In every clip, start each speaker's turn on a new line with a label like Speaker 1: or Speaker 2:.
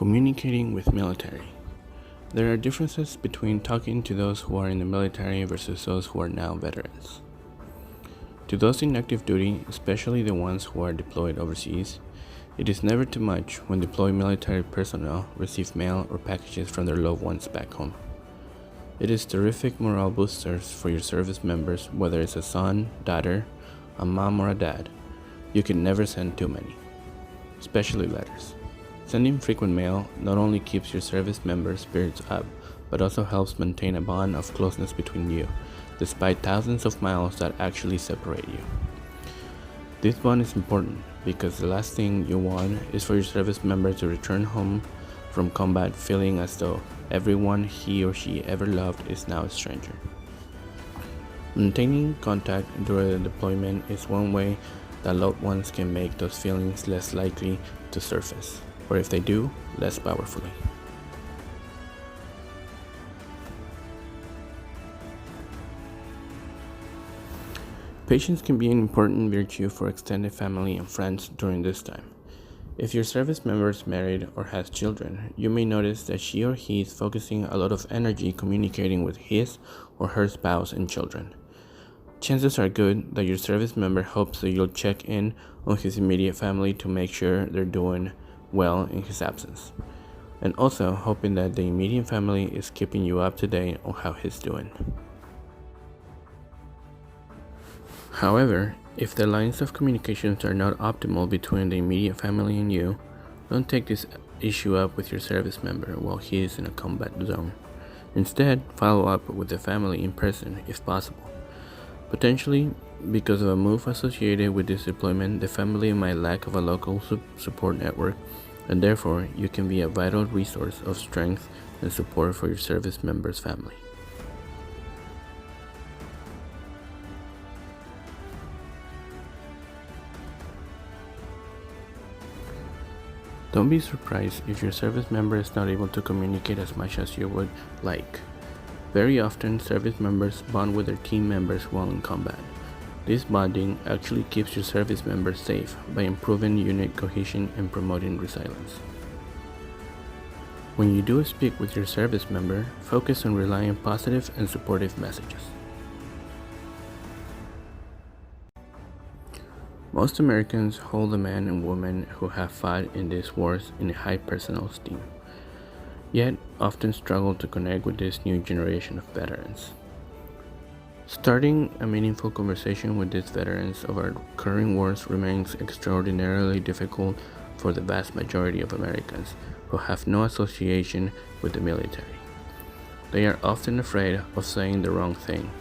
Speaker 1: Communicating with military. There are differences between talking to those who are in the military versus those who are now veterans. To those in active duty, especially the ones who are deployed overseas, it is never too much when deployed military personnel receive mail or packages from their loved ones back home. It is terrific morale boosters for your service members, whether it's a son, daughter, a mom, or a dad. You can never send too many, especially letters. Sending frequent mail not only keeps your service members' spirits up, but also helps maintain a bond of closeness between you, despite thousands of miles that actually separate you. This bond is important because the last thing you want is for your service member to return home from combat feeling as though everyone he or she ever loved is now a stranger. Maintaining contact during the deployment is one way that loved ones can make those feelings less likely to surface, or if they do, less powerfully. Patience can be an important virtue for extended family and friends during this time. If your service member is married or has children, you may notice that she or he is focusing a lot of energy communicating with his or her spouse and children. Chances are good that your service member hopes that you'll check in on his immediate family to make sure they're doing well in his absence, and also hoping that the immediate family is keeping you up to date on how he's doing. However, if the lines of communications are not optimal between the immediate family and you, don't take this issue up with your service member while he is in a combat zone. Instead, follow up with the family in person if possible. Potentially, because of a move associated with this deployment, the family might lack of a local support network, and therefore you can be a vital resource of strength and support for your service member's family. Don't be surprised if your service member is not able to communicate as much as you would like. Very often, service members bond with their team members while in combat. This bonding actually keeps your service members safe by improving unit cohesion and promoting resilience. When you do speak with your service member, focus on relaying positive and supportive messages. Most Americans hold the men and women who have fought in these wars in a high personal esteem, yet often struggle to connect with this new generation of veterans. Starting a meaningful conversation with these veterans of our current wars remains extraordinarily difficult for the vast majority of Americans who have no association with the military. They are often afraid of saying the wrong thing,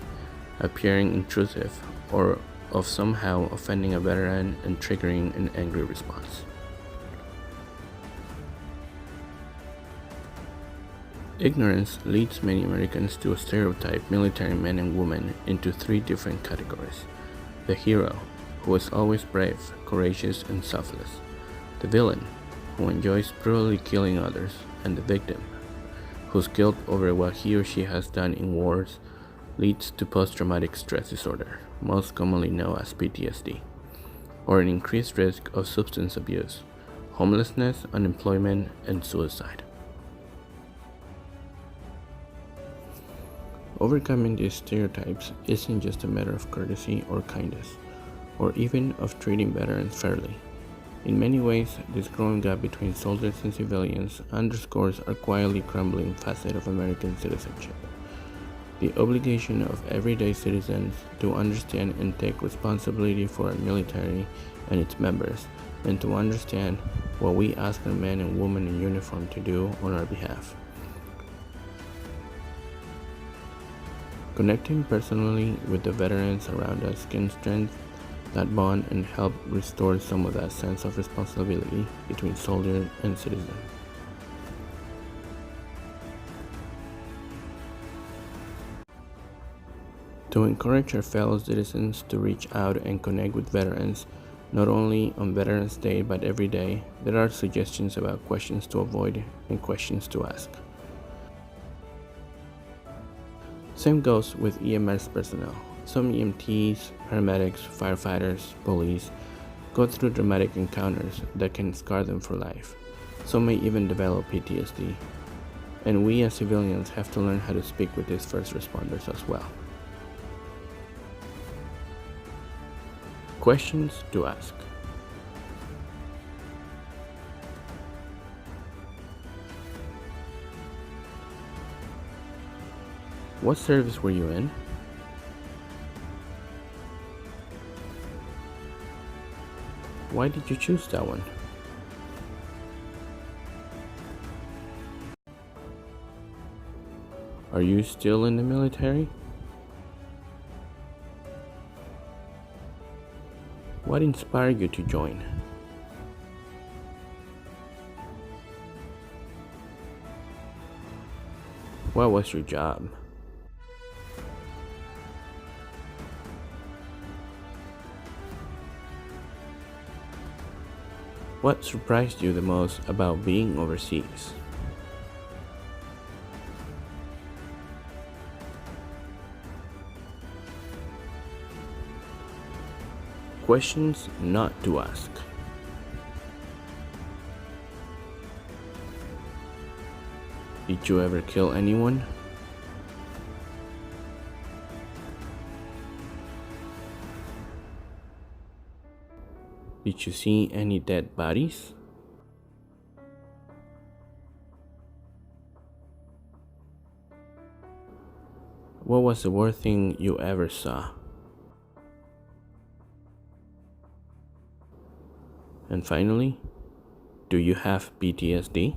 Speaker 1: appearing intrusive, or of somehow offending a veteran and triggering an angry response. Ignorance leads many Americans to stereotype military men and women into three different categories: the hero, who is always brave, courageous, and selfless; the villain, who enjoys brutally killing others; and the victim, whose guilt over what he or she has done in wars leads to post-traumatic stress disorder, most commonly known as PTSD, or an increased risk of substance abuse, homelessness, unemployment, and suicide. Overcoming these stereotypes isn't just a matter of courtesy or kindness, or even of treating veterans fairly. In many ways, this growing gap between soldiers and civilians underscores our quietly crumbling facet of American citizenship. The obligation of everyday citizens to understand and take responsibility for our military and its members, and to understand what we ask our men and women in uniform to do on our behalf. Connecting personally with the veterans around us can strengthen that bond and help restore some of that sense of responsibility between soldier and citizen. To encourage our fellow citizens to reach out and connect with veterans, not only on Veterans Day but every day, there are suggestions about questions to avoid and questions to ask. Same goes with EMS personnel. Some EMTs, paramedics, firefighters, police go through dramatic encounters that can scar them for life. Some may even develop PTSD, and we as civilians have to learn how to speak with these first responders as well. Questions to ask. What service were you in? Why did you choose that one? Are you still in the military? What inspired you to join? What was your job? What surprised you the most about being overseas? Questions not to ask. Did you ever kill anyone? Did you see any dead bodies? What was the worst thing you ever saw? And finally, do you have PTSD?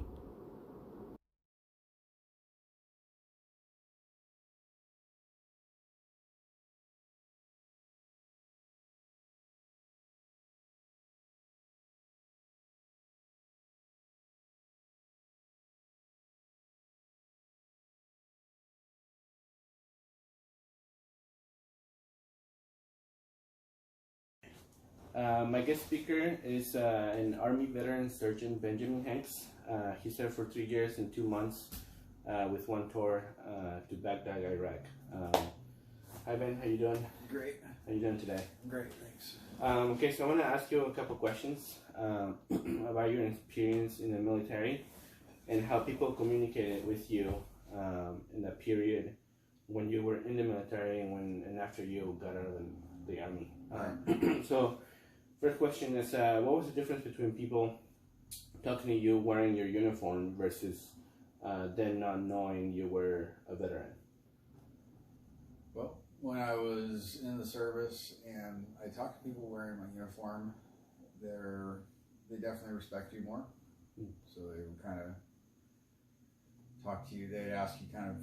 Speaker 1: My guest speaker is an Army veteran Surgeon Benjamin Hanks. He served for 3 years and 2 months with one tour to Baghdad, Iraq. Hi Ben, how you doing?
Speaker 2: Great.
Speaker 1: How you doing today?
Speaker 2: Great, thanks.
Speaker 1: Okay, so I want to ask you a couple questions about your experience in the military and how people communicated with you in that period when you were in the military and after you got out of the Army. So, first question is, what was the difference between people talking to you wearing your uniform versus them not knowing you were a veteran?
Speaker 2: Well, when I was in the service and I talked to people wearing my uniform, they definitely respect you more. So they would kind of talk to you. They'd ask you kind of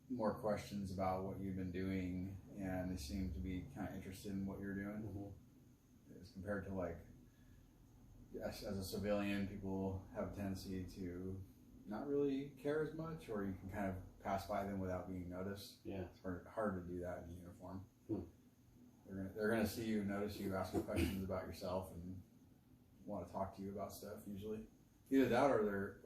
Speaker 2: more questions about what you've been doing, and they seemed to be kind of interested in what you're doing. As compared to like, as a civilian, people have a tendency to not really care as much, or you can kind of pass by them without being noticed.
Speaker 1: Yeah,
Speaker 2: it's hard to do that in a uniform. They're gonna see you, notice you, ask you questions about yourself, and want to talk to you about stuff. Usually, either that or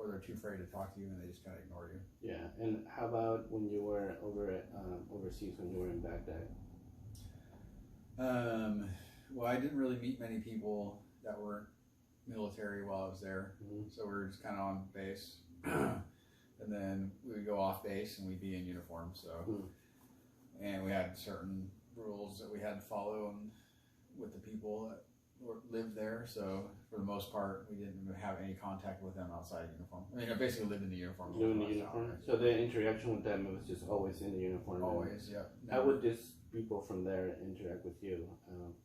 Speaker 2: they're too afraid to talk to you and they just kind of ignore you.
Speaker 1: Yeah, and how about when you were overseas when you were in Baghdad?
Speaker 2: Well, I didn't really meet many people that were military while I was there, so we were just kind of on base. And then we would go off base and we'd be in uniform. So, and we had certain rules that we had to follow and with the people that lived there. So for the most part, we didn't have any contact with them outside of uniform. I mean, I basically lived in the uniform.
Speaker 1: So the interaction with them was just always in the uniform.
Speaker 2: Always, yeah.
Speaker 1: How would these people from there interact with you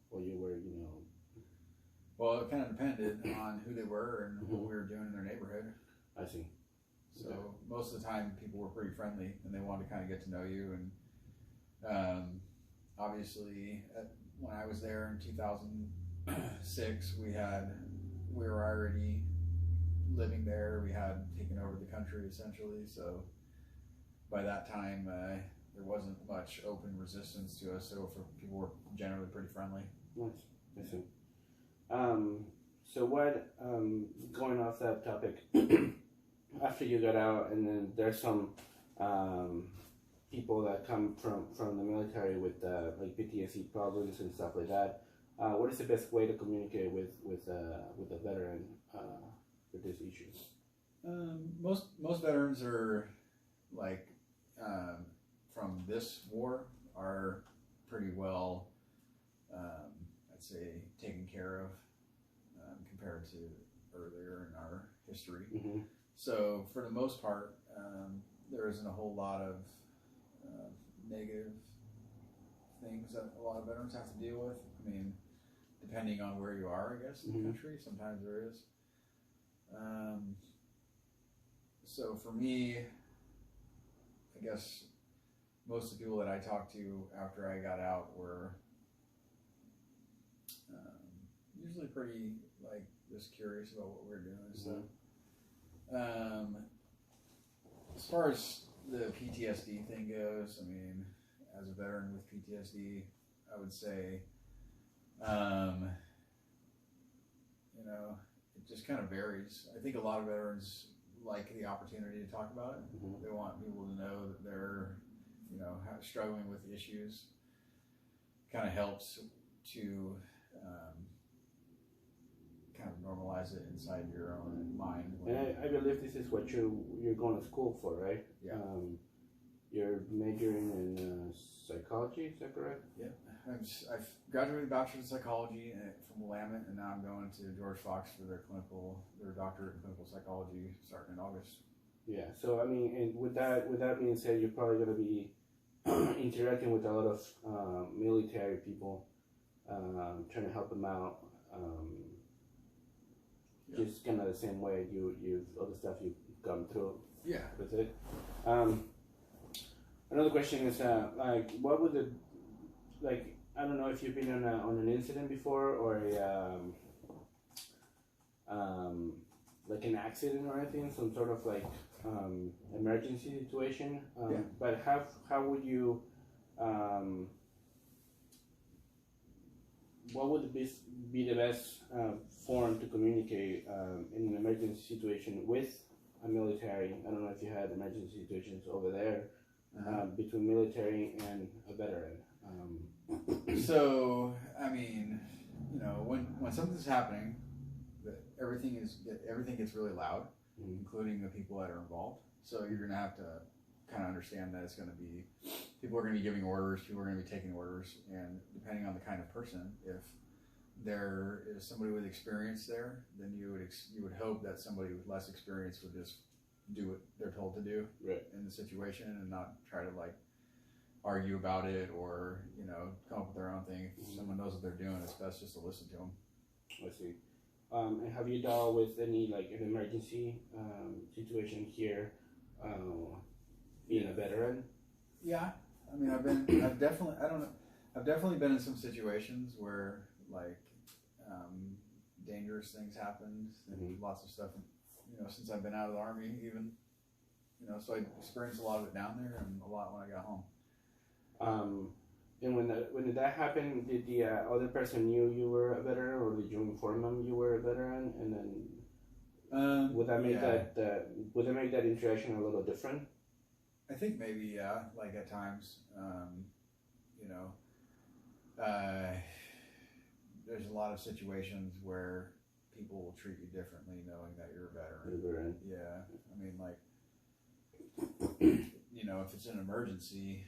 Speaker 1: while you were,
Speaker 2: Well, it kind of depended on who they were and what we were doing in their neighborhood.
Speaker 1: I see.
Speaker 2: So most of the time, people were pretty friendly and they wanted to kind of get to know you. And obviously, when I was there in 2006, we were already living there. We had taken over the country essentially. So by that time, there wasn't much open resistance to us. So people were generally pretty friendly.
Speaker 1: Nice. I see. So what? Going off that topic. After you got out, and then there's some people that come from the military with like PTSD problems and stuff like that. What is the best way to communicate with a veteran with these issues?
Speaker 2: Most veterans are like from this war are pretty well, I'd say, taken care of compared to earlier in our history.
Speaker 1: Mm-hmm.
Speaker 2: So for the most part, there isn't a whole lot of negative things that a lot of veterans have to deal with. I mean, depending on where you are, I guess, in the country, sometimes there is. So for me, I guess most of the people that I talked to after I got out were usually pretty like just curious about what we were doing and stuff. As far as the PTSD thing goes, I mean, as a veteran with PTSD, I would say, you know, it just kind of varies. I think a lot of veterans like the opportunity to talk about it.
Speaker 1: Mm-hmm.
Speaker 2: They want people to know that they're, you know, struggling with issues. Kind of helps to kind of normalize it inside your own mind.
Speaker 1: And I believe this is what you're going to school for, right?
Speaker 2: Yeah.
Speaker 1: You're majoring in psychology, is that correct?
Speaker 2: Yeah. I've graduated bachelor's in psychology from Willamette, and now I'm going to George Fox for their doctorate in clinical psychology starting in August.
Speaker 1: Yeah. So I mean, and with that being said, you're probably going to be interacting with a lot of military people, trying to help them out. Just kind of the same way you've all the stuff you've gone through.
Speaker 2: Yeah.
Speaker 1: With it. Another question is like, what would the like? I don't know if you've been on an incident before or like an accident or anything, some sort of like emergency situation.
Speaker 2: Yeah.
Speaker 1: But how would you what would be the best form to communicate in an emergency situation with a military? I don't know if you had emergency situations over there between military and a veteran.
Speaker 2: So I mean, you know, when something's happening, everything gets really loud, including the people that are involved. So you're gonna have to kind of understand that it's going to be people are going to be giving orders, people are going to be taking orders, and depending on the kind of person, if there is somebody with experience there, then you would hope that somebody with less experience would just do what they're told to do in the situation and not try to like argue about it or, you know, come up with their own thing. If someone knows what they're doing, it's best just to listen to them.
Speaker 1: I see. And have you dealt with any like an emergency situation here, being a veteran?
Speaker 2: Yeah, I mean, I've definitely been in some situations where like dangerous things happened and lots of stuff, you know, since I've been out of the Army even, you know, so I experienced a lot of it down there and a lot when I got home.
Speaker 1: And when did that happen, did the other person knew you were a veteran, or did you inform them you were a veteran? And then would that make that interaction a little different?
Speaker 2: I think maybe, yeah, like at times, you know, there's a lot of situations where people will treat you differently knowing that you're a veteran. Yeah, I mean, like, you know, if it's an emergency,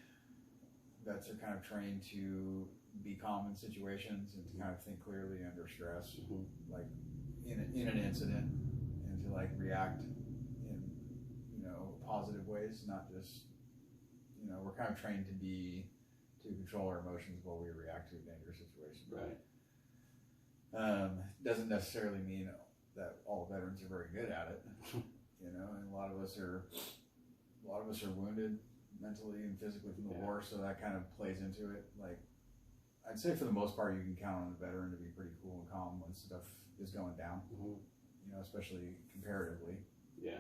Speaker 2: vets are kind of trained to be calm in situations and to kind of think clearly under stress, like in an incident, and to like react in, you know, positive ways, not just, you know, we're kind of trained to control our emotions while we react to a dangerous situation.
Speaker 1: Right.
Speaker 2: Doesn't necessarily mean that all veterans are very good at it, you know, and a lot of us are wounded mentally and physically from the war, so that kind of plays into it. Like, I'd say for the most part, you can count on a veteran to be pretty cool and calm when stuff is going down, you know, especially comparatively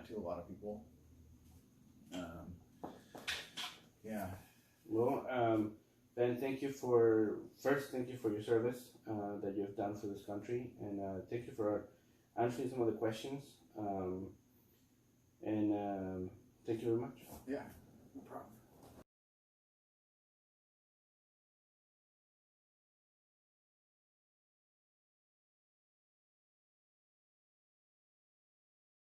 Speaker 2: to a lot of people.
Speaker 1: Well, Ben, thank you for your service that you've done for this country, and thank you for answering some of the questions, and thank you very much.
Speaker 2: Yeah, no problem.